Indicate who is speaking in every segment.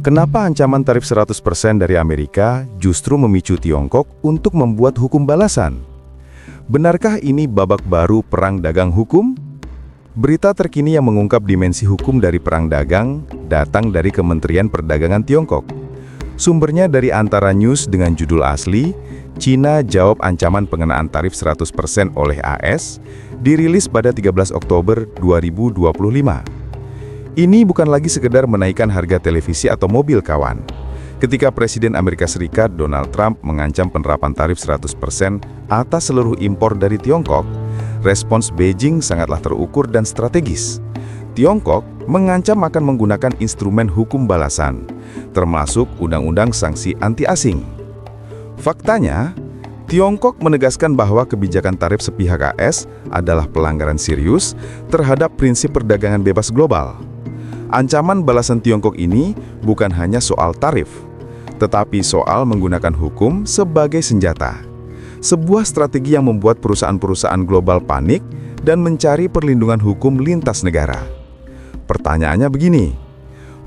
Speaker 1: Kenapa ancaman tarif 100% dari Amerika justru memicu Tiongkok untuk membuat hukum balasan? Benarkah ini babak baru perang dagang hukum? Berita terkini yang mengungkap dimensi hukum dari perang dagang datang dari Kementerian Perdagangan Tiongkok. Sumbernya dari Antara News dengan judul asli, Cina jawab ancaman pengenaan tarif 100% oleh AS, dirilis pada 13 Oktober 2025. Ini bukan lagi sekedar menaikkan harga televisi atau mobil kawan. Ketika Presiden Amerika Serikat Donald Trump mengancam penerapan tarif 100% atas seluruh impor dari Tiongkok, respons Beijing sangatlah terukur dan strategis. Tiongkok mengancam akan menggunakan instrumen hukum balasan, termasuk Undang-Undang Sanksi Anti-Asing. Faktanya, Tiongkok menegaskan bahwa kebijakan tarif sepihak AS adalah pelanggaran serius terhadap prinsip perdagangan bebas global. Ancaman balasan Tiongkok ini bukan hanya soal tarif, tetapi soal menggunakan hukum sebagai senjata. Sebuah strategi yang membuat perusahaan-perusahaan global panik dan mencari perlindungan hukum lintas negara. Pertanyaannya begini,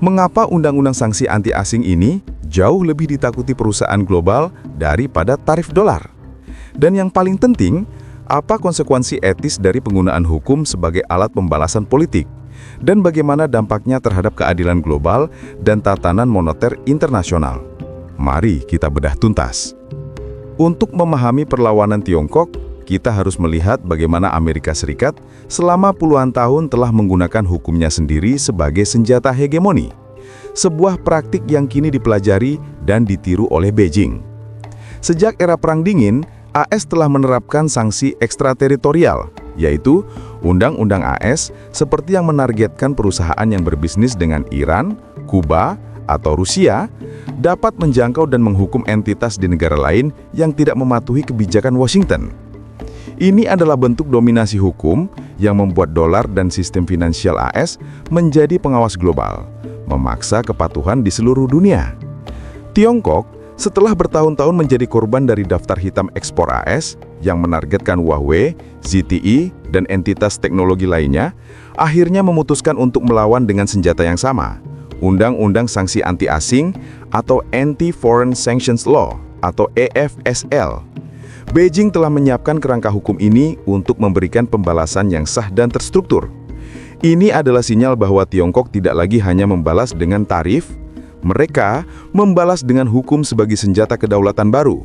Speaker 1: mengapa Undang-Undang Sanksi Anti-Asing ini jauh lebih ditakuti perusahaan global daripada tarif dolar? Dan yang paling penting, apa konsekuensi etis dari penggunaan hukum sebagai alat pembalasan politik? Dan bagaimana dampaknya terhadap keadilan global dan tatanan moneter internasional? Mari kita bedah tuntas. Untuk memahami perlawanan Tiongkok, kita harus melihat bagaimana Amerika Serikat selama puluhan tahun telah menggunakan hukumnya sendiri sebagai senjata hegemoni. Sebuah praktik yang kini dipelajari dan ditiru oleh Beijing. Sejak era Perang Dingin, AS telah menerapkan sanksi ekstrateritorial, yaitu Undang-Undang AS seperti yang menargetkan perusahaan yang berbisnis dengan Iran, Kuba, atau Rusia dapat menjangkau dan menghukum entitas di negara lain yang tidak mematuhi kebijakan Washington. Ini adalah bentuk dominasi hukum yang membuat dolar dan sistem finansial AS menjadi pengawas global, memaksa kepatuhan di seluruh dunia. Tiongkok setelah bertahun-tahun menjadi korban dari daftar hitam ekspor AS yang menargetkan Huawei, ZTE, dan entitas teknologi lainnya, akhirnya memutuskan untuk melawan dengan senjata yang sama, Undang-Undang Sanksi Anti-Asing atau Anti-Foreign Sanctions Law atau AFSL. Beijing telah menyiapkan kerangka hukum ini untuk memberikan pembalasan yang sah dan terstruktur. Ini adalah sinyal bahwa Tiongkok tidak lagi hanya membalas dengan tarif, mereka membalas dengan hukum sebagai senjata kedaulatan baru.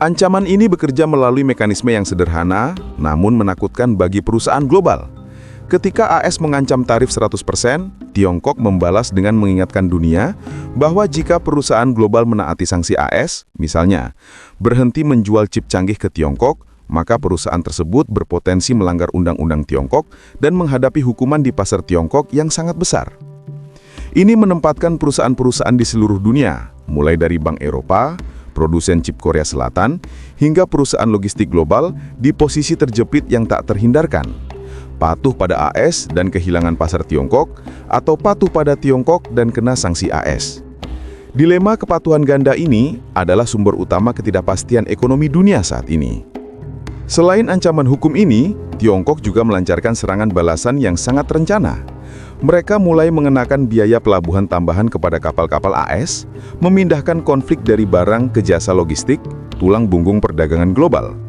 Speaker 1: Ancaman ini bekerja melalui mekanisme yang sederhana, namun menakutkan bagi perusahaan global. Ketika AS mengancam tarif 100%, Tiongkok membalas dengan mengingatkan dunia bahwa jika perusahaan global menaati sanksi AS, misalnya berhenti menjual chip canggih ke Tiongkok, maka perusahaan tersebut berpotensi melanggar undang-undang Tiongkok dan menghadapi hukuman di pasar Tiongkok yang sangat besar. Ini menempatkan perusahaan-perusahaan di seluruh dunia, mulai dari Bank Eropa, produsen chip Korea Selatan, hingga perusahaan logistik global di posisi terjepit yang tak terhindarkan. Patuh pada AS dan kehilangan pasar Tiongkok, atau patuh pada Tiongkok dan kena sanksi AS. Dilema kepatuhan ganda ini adalah sumber utama ketidakpastian ekonomi dunia saat ini. Selain ancaman hukum ini, Tiongkok juga melancarkan serangan balasan yang sangat terencana. Mereka mulai mengenakan biaya pelabuhan tambahan kepada kapal-kapal AS, memindahkan konflik dari barang ke jasa logistik, tulang punggung perdagangan global.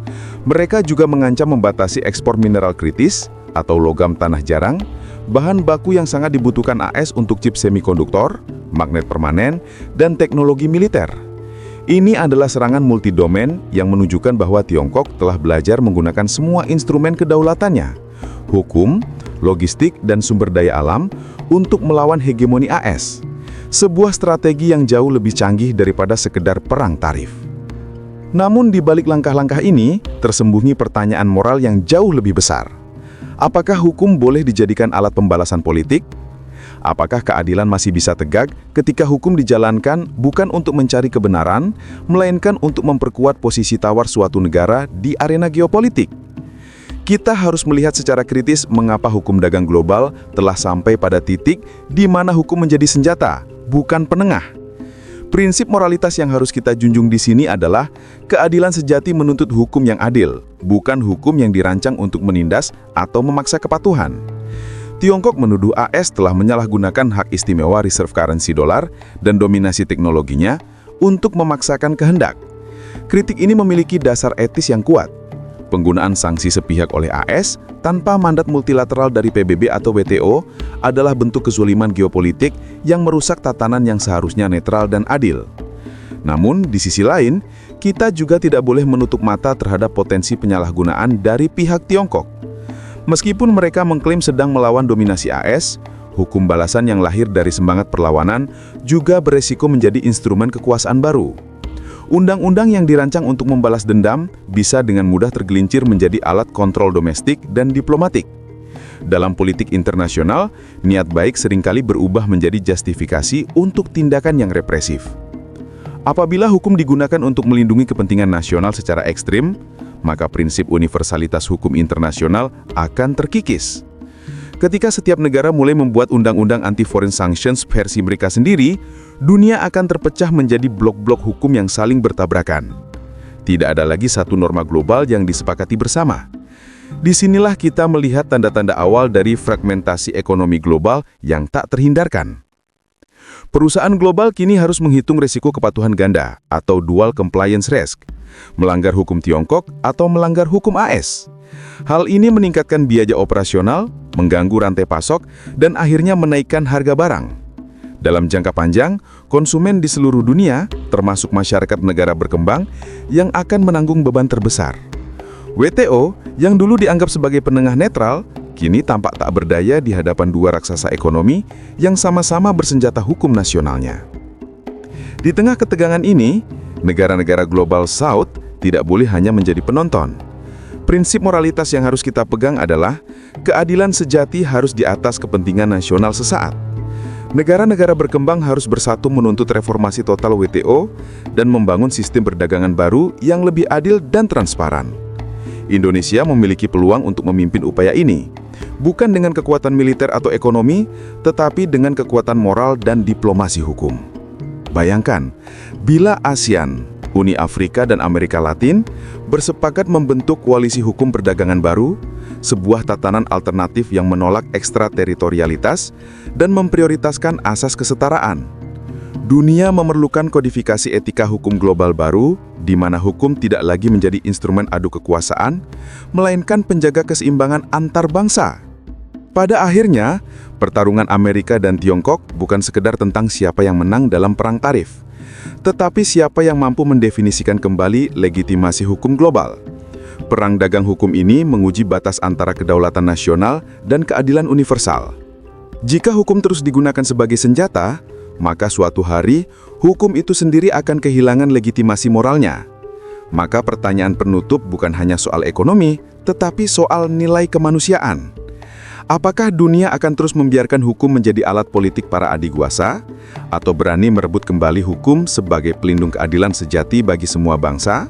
Speaker 1: Mereka juga mengancam membatasi ekspor mineral kritis atau logam tanah jarang, bahan baku yang sangat dibutuhkan AS untuk chip semikonduktor, magnet permanen, dan teknologi militer. Ini adalah serangan multidomen yang menunjukkan bahwa Tiongkok telah belajar menggunakan semua instrumen kedaulatannya, hukum, logistik, dan sumber daya alam untuk melawan hegemoni AS. Sebuah strategi yang jauh lebih canggih daripada sekedar perang tarif. Namun di balik langkah-langkah ini, tersembunyi pertanyaan moral yang jauh lebih besar. Apakah hukum boleh dijadikan alat pembalasan politik? Apakah keadilan masih bisa tegak ketika hukum dijalankan bukan untuk mencari kebenaran, melainkan untuk memperkuat posisi tawar suatu negara di arena geopolitik? Kita harus melihat secara kritis mengapa hukum dagang global telah sampai pada titik di mana hukum menjadi senjata, bukan penengah. Prinsip moralitas yang harus kita junjung di sini adalah keadilan sejati menuntut hukum yang adil, bukan hukum yang dirancang untuk menindas atau memaksa kepatuhan. Tiongkok menuduh AS telah menyalahgunakan hak istimewa reserve currency dolar dan dominasi teknologinya untuk memaksakan kehendak. Kritik ini memiliki dasar etis yang kuat. Penggunaan sanksi sepihak oleh AS tanpa mandat multilateral dari PBB atau WTO adalah bentuk kezuliman geopolitik yang merusak tatanan yang seharusnya netral dan adil. Namun, di sisi lain, kita juga tidak boleh menutup mata terhadap potensi penyalahgunaan dari pihak Tiongkok. Meskipun mereka mengklaim sedang melawan dominasi AS, hukum balasan yang lahir dari semangat perlawanan juga beresiko menjadi instrumen kekuasaan baru. Undang-undang yang dirancang untuk membalas dendam bisa dengan mudah tergelincir menjadi alat kontrol domestik dan diplomatik. Dalam politik internasional, niat baik seringkali berubah menjadi justifikasi untuk tindakan yang represif. Apabila hukum digunakan untuk melindungi kepentingan nasional secara ekstrim, maka prinsip universalitas hukum internasional akan terkikis. Ketika setiap negara mulai membuat undang-undang anti-foreign sanctions versi mereka sendiri, dunia akan terpecah menjadi blok-blok hukum yang saling bertabrakan. Tidak ada lagi satu norma global yang disepakati bersama. Disinilah kita melihat tanda-tanda awal dari fragmentasi ekonomi global yang tak terhindarkan. Perusahaan global kini harus menghitung risiko kepatuhan ganda atau dual compliance risk, melanggar hukum Tiongkok atau melanggar hukum AS. Hal ini meningkatkan biaya operasional, mengganggu rantai pasok, dan akhirnya menaikkan harga barang. Dalam jangka panjang, konsumen di seluruh dunia, termasuk masyarakat negara berkembang, yang akan menanggung beban terbesar. WTO, yang dulu dianggap sebagai penengah netral, kini tampak tak berdaya di hadapan dua raksasa ekonomi yang sama-sama bersenjata hukum nasionalnya. Di tengah ketegangan ini, negara-negara Global South tidak boleh hanya menjadi penonton. Prinsip moralitas yang harus kita pegang adalah keadilan sejati harus di atas kepentingan nasional sesaat. Negara-negara berkembang harus bersatu menuntut reformasi total WTO dan membangun sistem perdagangan baru yang lebih adil dan transparan. Indonesia memiliki peluang untuk memimpin upaya ini, bukan dengan kekuatan militer atau ekonomi, tetapi dengan kekuatan moral dan diplomasi hukum. Bayangkan, bila ASEAN, Uni Afrika dan Amerika Latin bersepakat membentuk koalisi hukum perdagangan baru, sebuah tatanan alternatif yang menolak ekstrateritorialitas dan memprioritaskan asas kesetaraan. Dunia memerlukan kodifikasi etika hukum global baru, di mana hukum tidak lagi menjadi instrumen adu kekuasaan, melainkan penjaga keseimbangan antar bangsa. Pada akhirnya, pertarungan Amerika dan Tiongkok bukan sekedar tentang siapa yang menang dalam perang tarif, tetapi siapa yang mampu mendefinisikan kembali legitimasi hukum global. Perang dagang hukum ini menguji batas antara kedaulatan nasional dan keadilan universal. Jika hukum terus digunakan sebagai senjata, maka suatu hari hukum itu sendiri akan kehilangan legitimasi moralnya. Maka pertanyaan penutup bukan hanya soal ekonomi, tetapi soal nilai kemanusiaan. Apakah dunia akan terus membiarkan hukum menjadi alat politik para adikuasa, atau berani merebut kembali hukum sebagai pelindung keadilan sejati bagi semua bangsa?